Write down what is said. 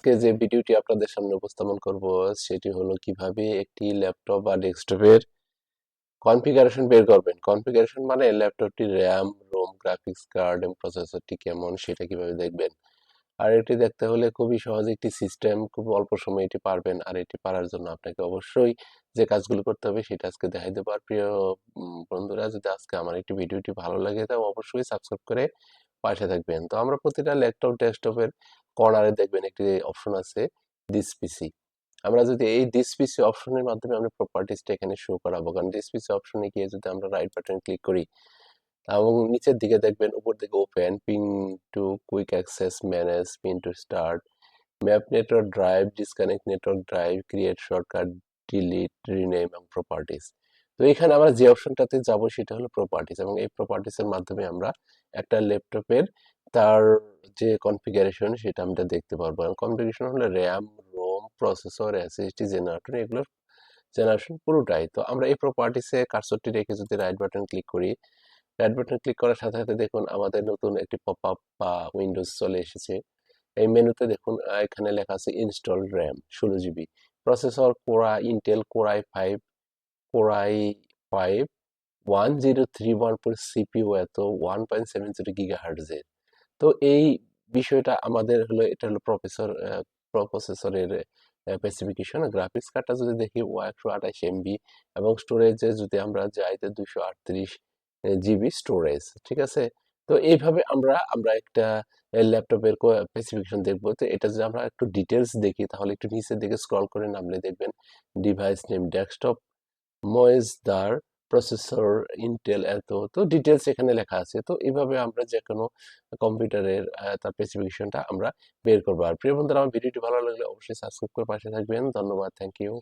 আজকে যে ভিডিওটি আপনাদের সামনে উপস্থাপন করব সেটি হলো কিভাবে একটি ল্যাপটপ বা ডেস্কটপের কনফিগারেশন বের করবেন। কনফিগারেশন মানে ল্যাপটপটির র্যাম, রোম, গ্রাফিক্স কার্ড এবং প্রসেসরটি কেমন সেটা কিভাবে দেখবেন। আর এটি দেখতে হলে খুবই সহজ একটি সিস্টেম, খুব অল্প সময়ে এটি পারবেন। আর এটি পারার জন্য আপনাকে অবশ্যই যে কাজগুলো করতে হবে সেটা আজকে দেখাই দেবো। আর প্রিয় বন্ধুরা, যদি আজকে আমার একটি ভিডিওটি ভালো লাগে তাও অবশ্যই সাবস্ক্রাইব করে পাশে থাকবেন। তো আমরা প্রতিটা ল্যাপটপ ডেস্কটপের কর্নারে দেখবেন একটি অপশন আছে, দিস পিসি। আমরা যদি এই দিস পিসি অপশনের মাধ্যমে আমরা প্রপার্টিসটা এখানে শো করাবো, কারণ দিস পিসি অপশনে গিয়ে যদি আমরা রাইট বাটন ক্লিক করি এবং নিচের দিকে দেখবেন উপর দিকে open, pin to quick access, manage, pin to start, map network drive, disconnect network drive, create shortcut, delete, rename এবং প্রপার্টিস। তো এখানে আমরা যে অপশনটাতে যাব সেটা হলো প্রপার্টিস, এবং এই প্রপার্টিস এর মাধ্যমে আমরা একটা ল্যাপটপের তার যে কনফিগারেশন সেটা আমরা দেখতে পারবো। এবং কনফিগারেশন হলো RAM, ROM, processor, SSD, generator, এগুলোর জেনারেশন পুরোটাই। তো আমরা এই প্রপার্টিসে কার্সরটি রেখে যদি রাইট বাটন ক্লিক করি, রাইট বাটন ক্লিক করার সাথে সাথে দেখুন আমাদের নতুন একটি পপ আপ বা উইন্ডোজ চলে এসেছে। এই মেনুতে দেখুন এখানে লেখা আছে install RAM 16 GB, processor core i Intel core i 5 1031 CPU, এত 1.70 গিগাহার্টজের। তো এই বিষয়টা আমাদের হলো, এটা হলো প্রসেসরের স্পেসিফিকেশন। গ্রাফিক্স কার্ডটা যদি দেখি 128 MB, এবং স্টোরেজে যদি আমরা যাই তো 238 জিবি স্টোরেজ, ঠিক আছে। তো এইভাবে আমরা একটা ল্যাপটপের স্পেসিফিকেশন দেখবো। তো এটা যদি আমরা একটু ডিটেলস দেখি তাহলে একটু নিচের দিকে স্ক্রল করে নামলে দেখবেন ডিভাইস নেম ডেস্কটপ, ময়েজদার, প্রসেসর ইন্টেল, এত তো ডিটেলস এখানে লেখা আছে। তো এইভাবে আমরা যে কোনো কম্পিউটারের তার স্পেসিফিকেশনটা আমরা বের করবো। আর প্রিয় বন্ধুরা, আমার ভিডিওটি ভালো লাগলে অবশ্যই সাবস্ক্রাইব করে পাশে থাকবেন। ধন্যবাদ, থ্যাংক ইউ।